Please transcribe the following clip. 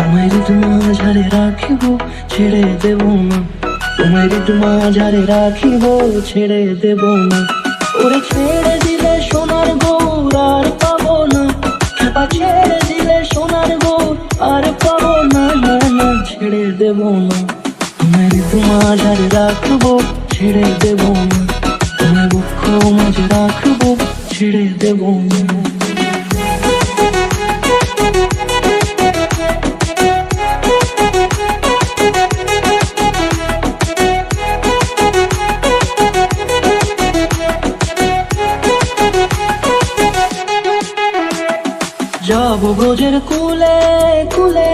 তোমায় মাঝারে রাখিব, ছেড়ে দেব না। তোমায় মাঝারে রাখিব, ছেড়ে দেব না। ওরে ছেড়ে দিলে সোনার গৌর আর পাবো না, খেপা ছেড়ে দিলে সোনার গৌর আর পাবো না। না না, ছেড়ে দেব না। তোমায় মাঝারে রাখবো, ছেড়ে দেব না। তোমায় বক্ষ মাঝে রাখবো, ছেড়ে দেব না। যাব ব্রজের কুলে কুলে,